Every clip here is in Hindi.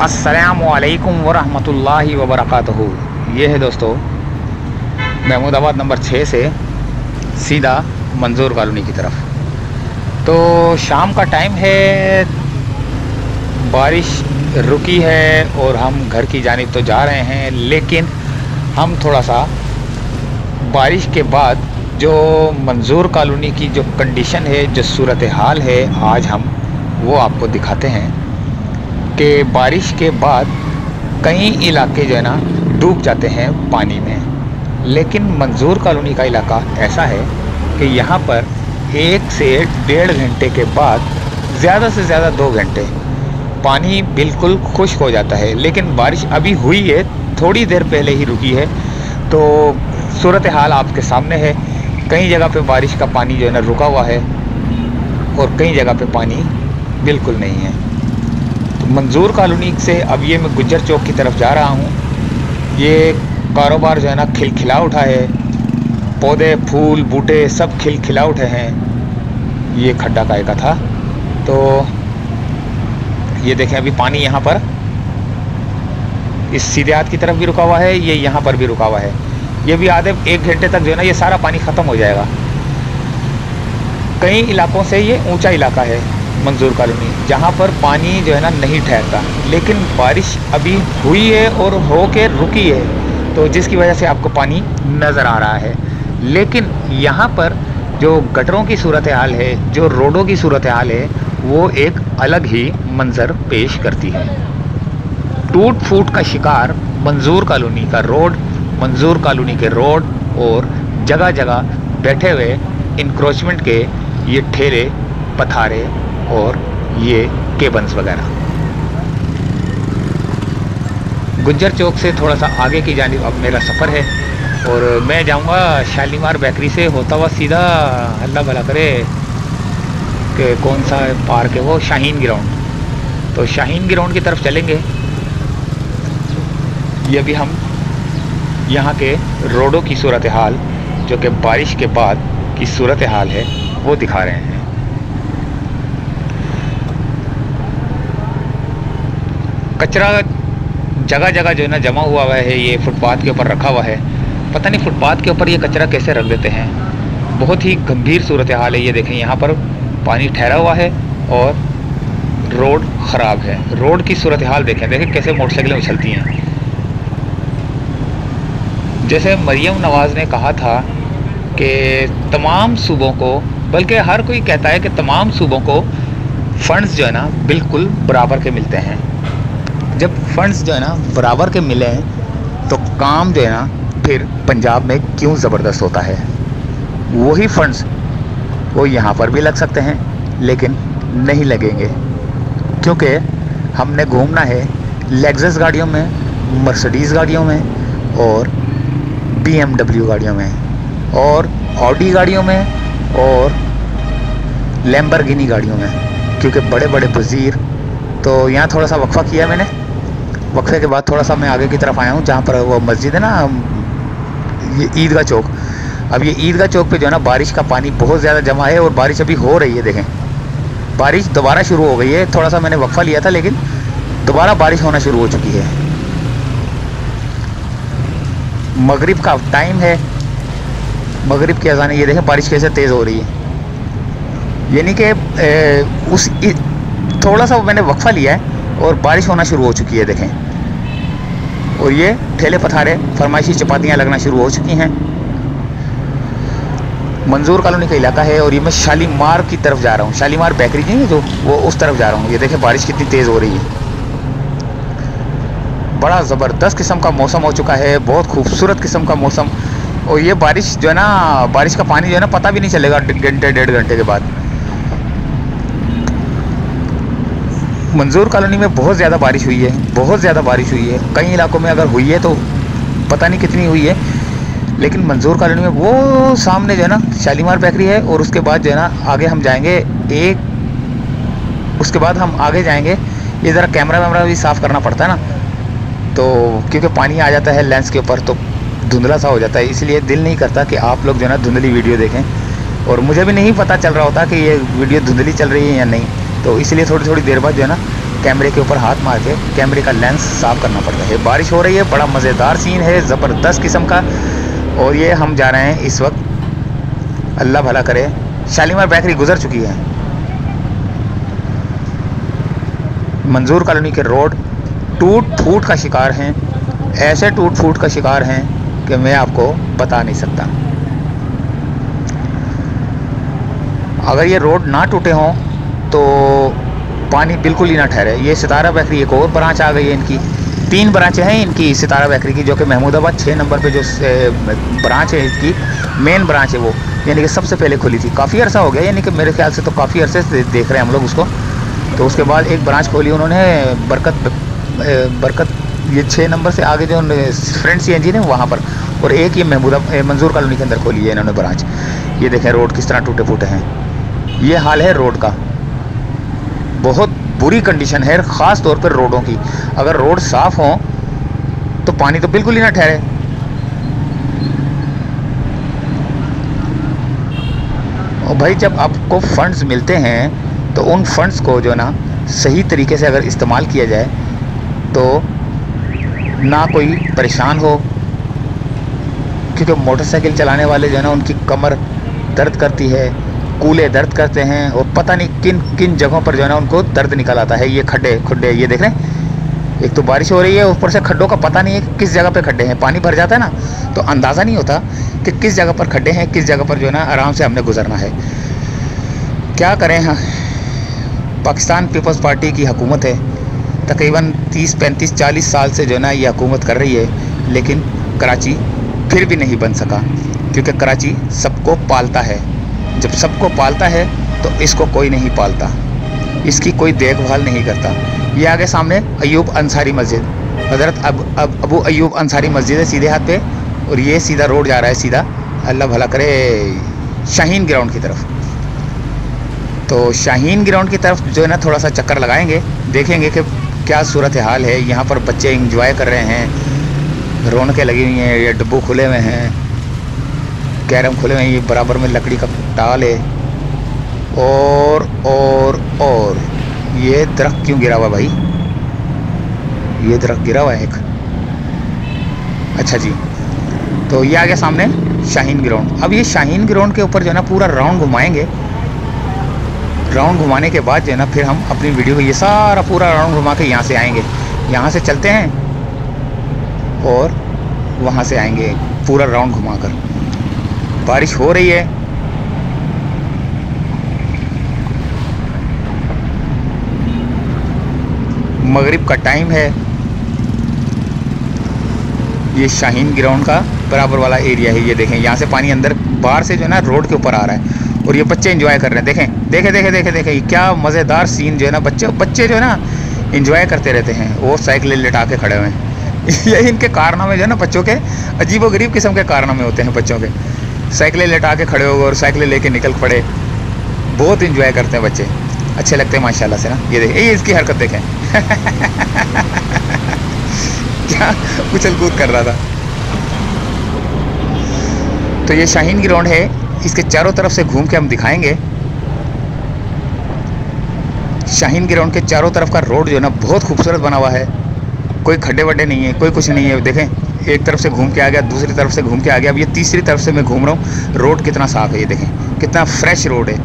अस्सलामुअलैकुम वरहमतुल्लाहि वबरकातुहू। ये है दोस्तों महमूदाबाद नंबर 6 से सीधा मंजूर कॉलोनी की तरफ। तो शाम का टाइम है, बारिश रुकी है और हम घर की जानिब तो जा रहे हैं, लेकिन हम थोड़ा सा बारिश के बाद जो मंजूर कॉलोनी की जो कंडीशन है, जो सूरत हाल है, आज हम वो आपको दिखाते हैं कि बारिश के बाद कई इलाके जो है ना डूब जाते हैं पानी में। लेकिन मंजूर कॉलोनी का इलाका ऐसा है कि यहाँ पर 1 से 1.5 घंटे के बाद ज़्यादा से ज़्यादा 2 घंटे पानी बिल्कुल खुश्क हो जाता है। लेकिन बारिश अभी हुई है, थोड़ी देर पहले ही रुकी है, तो सूरत हाल आपके सामने है। कई जगह पे बारिश का पानी जो है ना रुका हुआ है और कई जगह पे पानी बिल्कुल नहीं है। तो मंजूर कॉलोनी से अब ये मैं गुज्जर चौक की तरफ जा रहा हूँ। ये कारोबार जो है ना खिलखिला उठा है, पौधे फूल बूटे सब खिलखिला उठे हैं। ये खड्डा काय का था, तो ये देखें अभी पानी यहाँ पर इस सीधे हाथ की तरफ भी रुका हुआ है, ये यहाँ पर भी रुका हुआ है। ये भी आधे 1 घंटे तक जो है ना ये सारा पानी ख़त्म हो जाएगा। कई इलाकों से ये ऊंचा इलाका है मंजूर कॉलोनी, जहाँ पर पानी जो है ना नहीं ठहरता। लेकिन बारिश अभी हुई है और हो के रुकी है, तो जिसकी वजह से आपको पानी नज़र आ रहा है। लेकिन यहाँ पर जो गटरों की सूरत हाल है, जो रोडों की सूरत हाल है, वो एक अलग ही मंजर पेश करती है। टूट फूट का शिकार मंजूर कॉलोनी का रोड, मंजूर कॉलोनी के रोड और जगह जगह बैठे हुए इंक्रोचमेंट के ये ठेले पथारे और ये केबन्स वगैरह। गुज्जर चौक से थोड़ा सा आगे की जानिब अब मेरा सफ़र है और मैं जाऊंगा शालीमार बेकरी से होता हुआ सीधा, अल्लाह भला करे कि कौन सा पार्क है वो, शाहीन ग्राउंड। तो शाहीन ग्राउंड की तरफ चलेंगे। ये भी हम यहाँ के रोडों की सूरत हाल, जो कि बारिश के बाद की सूरत हाल है, वो दिखा रहे हैं। कचरा जगह जगह जो है ना जमा हुआ है, ये फुटपाथ के ऊपर रखा हुआ है। पता नहीं फुटपाथ के ऊपर ये कचरा कैसे रख देते हैं। बहुत ही गंभीर सूरत हाल है। ये देखें यहाँ पर पानी ठहरा हुआ है और रोड ख़राब है। रोड की सूरत हाल देखें कैसे मोटरसाइकिलें उछलती हैं। जैसे मरियम नवाज़ ने कहा था कि तमाम सूबों को, बल्कि हर कोई कहता है कि तमाम सूबों को फ़ंड्स जो है ना बिल्कुल बराबर के मिलते हैं। जब फ़ंड्स जो है ना बराबर के मिले तो काम जो है ना फिर पंजाब में क्यों ज़बरदस्त होता है। वही फ़ंड्स वो यहाँ पर भी लग सकते हैं, लेकिन नहीं लगेंगे, क्योंकि हमने घूमना है लेक्सस गाड़ियों में, मर्सिडीज़ गाड़ियों में और BMW गाड़ियों में और ऑडी गाड़ियों में और लैम्बोर्गिनी गाड़ियों में, क्योंकि बड़े बड़े वज़ीर। तो यहाँ थोड़ा सा वक्फा किया मैंने, वक्फे के बाद थोड़ा सा मैं आगे की तरफ आया हूँ, जहाँ पर वो मस्जिद है ना, ये ईदगाह चौक। अब ये ईदगाह चौक पे जो है ना बारिश का पानी बहुत ज़्यादा जमा है और बारिश अभी हो रही है। देखें बारिश दोबारा शुरू हो गई है। थोड़ा सा मैंने वक्फा लिया था, लेकिन दोबारा बारिश होना शुरू हो चुकी है। मगरिब का टाइम है, मगरिब की अज़ान है। ये देखें बारिश कैसे तेज़ हो रही है। यानी कि थोड़ा सा मैंने वक्फा लिया है और बारिश होना शुरू हो चुकी है। देखें, और ये ठेले पथारे फरमाइशी चपातियाँ लगना शुरू हो चुकी हैं। मंजूर कॉलोनी का इलाका है और ये मैं शालीमार की तरफ जा रहा हूँ। शालीमार बेकरी नहीं है जो, वो उस तरफ जा रहा हूँ। ये देखें बारिश कितनी तेज़ हो रही है। बड़ा ज़बरदस्त किस्म का मौसम हो चुका है, बहुत खूबसूरत किस्म का मौसम। और ये बारिश जो है ना, बारिश का पानी जो है ना पता भी नहीं चलेगा घंटे 1.5 घंटे के बाद। मंजूर कॉलोनी में बहुत ज़्यादा बारिश हुई है, बहुत ज़्यादा बारिश हुई है। कई इलाकों में अगर हुई है तो पता नहीं कितनी हुई है, लेकिन मंजूर कॉलोनी में वो सामने जो है ना शालीमार बेकरी है और उसके बाद जो है ना आगे हम जाएंगे उसके बाद हम आगे जाएंगे। ये ज़रा कैमरा वैमरा भी साफ़ करना पड़ता है ना, तो क्योंकि पानी आ जाता है लेंस के ऊपर तो धुंधला सा हो जाता है, इसलिए दिल नहीं करता कि आप लोग जो है ना धुंधली वीडियो देखें। और मुझे भी नहीं पता चल रहा होता कि ये वीडियो धुंधली चल रही है या नहीं, तो इसलिए थोड़ी थोड़ी देर बाद जो है ना कैमरे के ऊपर हाथ मार के कैमरे का लेंस साफ करना पड़ता है। बारिश हो रही है, बड़ा मज़ेदार सीन है, ज़बरदस्त किस्म का। और ये हम जा रहे हैं इस वक्त, अल्लाह भला करे, शालीमार बेकरी गुजर चुकी है। मंजूर कॉलोनी के रोड टूट फूट का शिकार हैं, ऐसे टूट फूट का शिकार हैं कि मैं आपको बता नहीं सकता। अगर ये रोड ना टूटे हों तो पानी बिल्कुल ही ना ठहरे। ये सितारा बेकरी एक और ब्रांच आ गई है इनकी, 3 ब्रांचें हैं इनकी सितारा बेकरी की, जो कि महमूदाबाद 6 नंबर पे जो ब्रांच है इसकी, मेन ब्रांच है वो, यानी कि सबसे पहले खुली थी। काफ़ी अर्सा हो गया, यानी कि मेरे ख्याल से तो काफ़ी अरसे से देख रहे हैं हम लोग उसको। तो उसके बाद एक ब्रांच खोली उन्होंने बरकत ये 6 नंबर से आगे जो फ्रेंड CNG है वहाँ पर, और एक ये मंजूर कॉलोनी के अंदर खोली है इन्होंने ब्रांच। ये देखें रोड किस तरह टूटे फूटे हैं। ये हाल है रोड का, बहुत बुरी कंडीशन है, ख़ास तौर पर रोडों की। अगर रोड साफ़ हों तो पानी तो बिल्कुल ही ना ठहरे। और भाई जब आपको फंड्स मिलते हैं तो उन फंड्स को जो ना सही तरीके से अगर इस्तेमाल किया जाए तो ना कोई परेशान हो, क्योंकि मोटरसाइकिल चलाने वाले जो है ना उनकी कमर दर्द करती है, कूले दर्द करते हैं, और पता नहीं किन किन जगहों पर जो है ना उनको दर्द निकल आता है। ये खड्डे ये देख रहे हैं, एक तो बारिश हो रही है, ऊपर से खड्डों का पता नहीं है कि किस जगह पे खड्डे हैं। पानी भर जाता है ना तो अंदाज़ा नहीं होता कि किस जगह पर खड्डे हैं, किस जगह पर जो है ना आराम से हमने गुजरना है। क्या करें, हाँ पाकिस्तान पीपल्स पार्टी की हुकूमत है, तकरीबन 30, 35, 40 साल से जो है ना ये हुकूमत कर रही है, लेकिन कराची फिर भी नहीं बन सका, क्योंकि कराची सबको पालता है। जब सबको पालता है तो इसको कोई नहीं पालता, इसकी कोई देखभाल नहीं करता। ये आगे सामने अयूब अंसारी मस्जिद, हज़रत अबू अयूब अंसारी मस्जिद है सीधे हाथ पे, और ये सीधा रोड जा रहा है सीधा, अल्लाह भला करे, शाहीन ग्राउंड की तरफ। तो शाहीन ग्राउंड की तरफ जो है ना थोड़ा सा चक्कर लगाएंगे, देखेंगे कि क्या सूरत हाल है। यहाँ पर बच्चे इंजॉय कर रहे हैं, रौनकें लगी हुई हैं, ये डब्बू खुले हुए हैं, कैरम खुले हुए हैं, ये बराबर में लकड़ी का टाल है, और ये दरख्त क्यों गिरा हुआ भाई, ये दरख्त गिरा हुआ है एक। अच्छा जी, तो ये आ गया सामने शाहीन ग्राउंड। अब ये शाहीन ग्राउंड के ऊपर जो है ना पूरा राउंड घुमाएंगे। राउंड घुमाने के बाद जो है ना फिर हम अपनी वीडियो को ये सारा पूरा राउंड घुमा के यहाँ से आएंगे, यहाँ से चलते हैं और वहाँ से आएंगे पूरा राउंड घुमाकर। बारिश हो रही है, मगरिब का टाइम है। ये शाहीन ग्राउंड का बराबर वाला एरिया है, ये देखें यहाँ से पानी अंदर बाहर से जो है ना रोड के ऊपर आ रहा है, और ये बच्चे एंजॉय कर रहे हैं। देखें ये क्या मज़ेदार सीन जो है ना, बच्चे जो है ना एंजॉय करते रहते हैं, वो साइकिल लटा के खड़े हुए हैं। ये इनके कारनामे जो है ना बच्चों के, अजीबोगरीब किस्म के कारनामे होते हैं बच्चों के। साइकिलें लटा के खड़े हो गए और साइकिलें लेके निकल पड़े, बहुत एंजॉय करते हैं बच्चे, अच्छे लगते हैं माशाल्लाह से ना। ये देखें, ये इसकी हरकत देखें क्या उछल कूद कर रहा था। तो ये शाहीन ग्राउंड है, इसके चारों तरफ से घूम के हम दिखाएंगे। शाहीन ग्राउंड के चारों तरफ का रोड जो है ना बहुत खूबसूरत बना हुआ है, कोई खड्डे वड्डे नहीं है, कोई कुछ नहीं है। देखें, एक तरफ से घूम के आ गया, दूसरी तरफ से घूम के आ गया, अब ये तीसरी तरफ से मैं घूम रहा हूँ। रोड कितना साफ़ है, ये देखें कितना फ्रेश रोड है।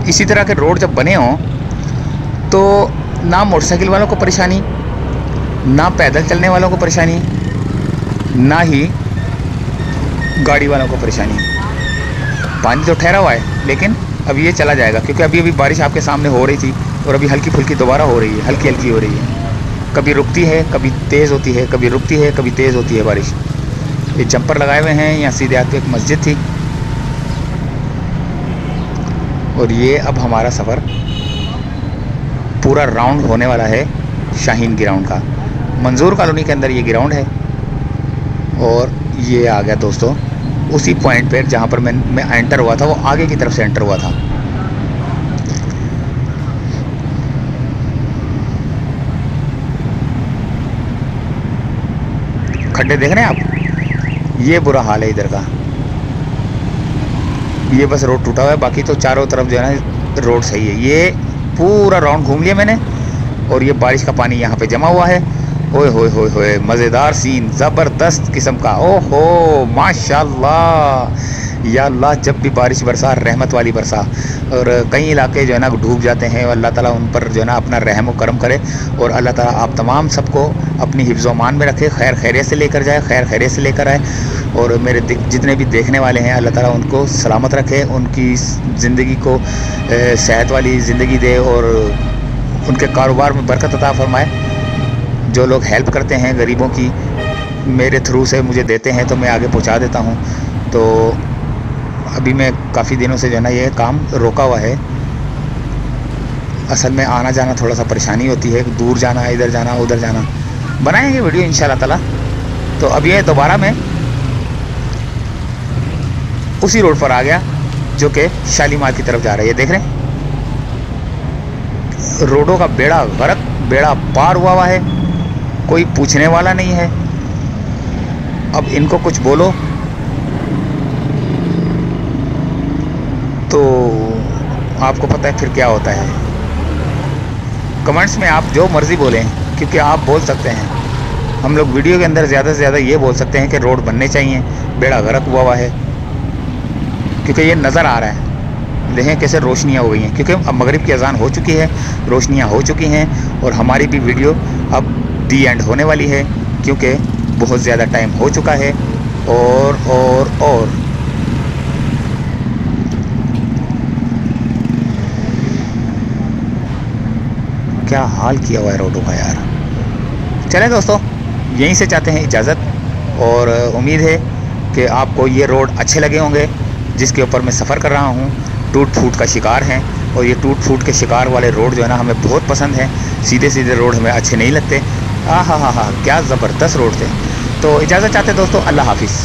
इसी तरह के रोड जब बने हों तो ना मोटरसाइकिल वालों को परेशानी, ना पैदल चलने वालों को परेशानी, ना ही गाड़ी वालों को परेशानी। पानी तो ठहरा हुआ है, लेकिन अब ये चला जाएगा, क्योंकि अभी बारिश आपके सामने हो रही थी और अभी हल्की फुल्की दोबारा हो रही है, हल्की हल्की हो रही है। कभी रुकती है, कभी तेज़ होती है, कभी रुकती है, कभी तेज़ होती है बारिश। ये जंपर लगाए हुए हैं, यहाँ सीधे हाथ पे एक मस्जिद थी। और ये अब हमारा सफ़र पूरा राउंड होने वाला है शाहीन ग्राउंड का। मंजूर कॉलोनी के अंदर ये ग्राउंड है, और ये आ गया दोस्तों उसी पॉइंट पर जहाँ पर मैं एंटर हुआ था, वो आगे की तरफ से एंटर हुआ था। खड्डे देख रहे हैं आप, ये बुरा हाल है इधर का। ये बस रोड टूटा हुआ है, बाकी तो चारों तरफ जो है ना रोड सही है। ये पूरा राउंड घूम लिया मैंने, और ये बारिश का पानी यहाँ पे जमा हुआ है। ओए होए होए होए, मज़ेदार सीन, ज़बरदस्त किस्म का। ओहो माशाल्लाह, या अल्लाह, जब भी बारिश बरसा रहमत वाली बरसा। और कई इलाके जो है ना डूब जाते हैं, और अल्लाह ताला उन पर जो है ना अपना रहम व करम करे। और अल्लाह ताला आप तमाम सबको अपनी हिफ्ज़ व मान में रखे, खैर खैरियत से लेकर जाए, खैर खैरियत से लेकर आए। और मेरे जितने भी देखने वाले हैं, अल्लाह ताला उनको सलामत रखे, उनकी ज़िंदगी को सेहत वाली ज़िंदगी दे, और उनके कारोबार में बरकत अता फरमाए। जो लोग हेल्प करते हैं गरीबों की, मेरे थ्रू से मुझे देते हैं तो मैं आगे पहुंचा देता हूं। तो अभी मैं काफ़ी दिनों से जो है ना ये काम रोका हुआ है। असल में आना जाना थोड़ा सा परेशानी होती है, दूर जाना, इधर जाना, उधर जाना। बनाएंगे वीडियो इंशाल्लाह ताला। तो अब ये दोबारा मैं उसी रोड पर आ गया जो कि शालीमार की तरफ जा रहा है। ये देख रहे हैं, रोडों का बेड़ा गर्क, बेड़ा पार हुआ है, कोई पूछने वाला नहीं है। अब इनको कुछ बोलो तो आपको पता है फिर क्या होता है। कमेंट्स में आप जो मर्ज़ी बोलें, क्योंकि आप बोल सकते हैं। हम लोग वीडियो के अंदर ज़्यादा से ज़्यादा ये बोल सकते हैं कि रोड बनने चाहिए, बेड़ा गर्क हुआ है, क्योंकि ये नज़र आ रहा है। देखें कैसे रोशनियाँ हो गई हैं, क्योंकि अब मगरिब की अजान हो चुकी है, रोशनियाँ हो चुकी हैं। और हमारी भी वीडियो अब दी एंड होने वाली है, क्योंकि बहुत ज़्यादा टाइम हो चुका है। और क्या हाल किया हुआ है रोडों का यार। चलें दोस्तों, यहीं से चाहते हैं इजाज़त, और उम्मीद है कि आपको ये रोड अच्छे लगे होंगे जिसके ऊपर मैं सफ़र कर रहा हूँ। टूट फूट का शिकार हैं, और ये टूट फूट के शिकार वाले रोड जो है ना हमें बहुत पसंद हैं। सीधे सीधे रोड हमें अच्छे नहीं लगते। हा, क्या ज़बरदस्त रोड थे। तो इजाज़त चाहते दोस्तों, अल्लाह हाफिज़।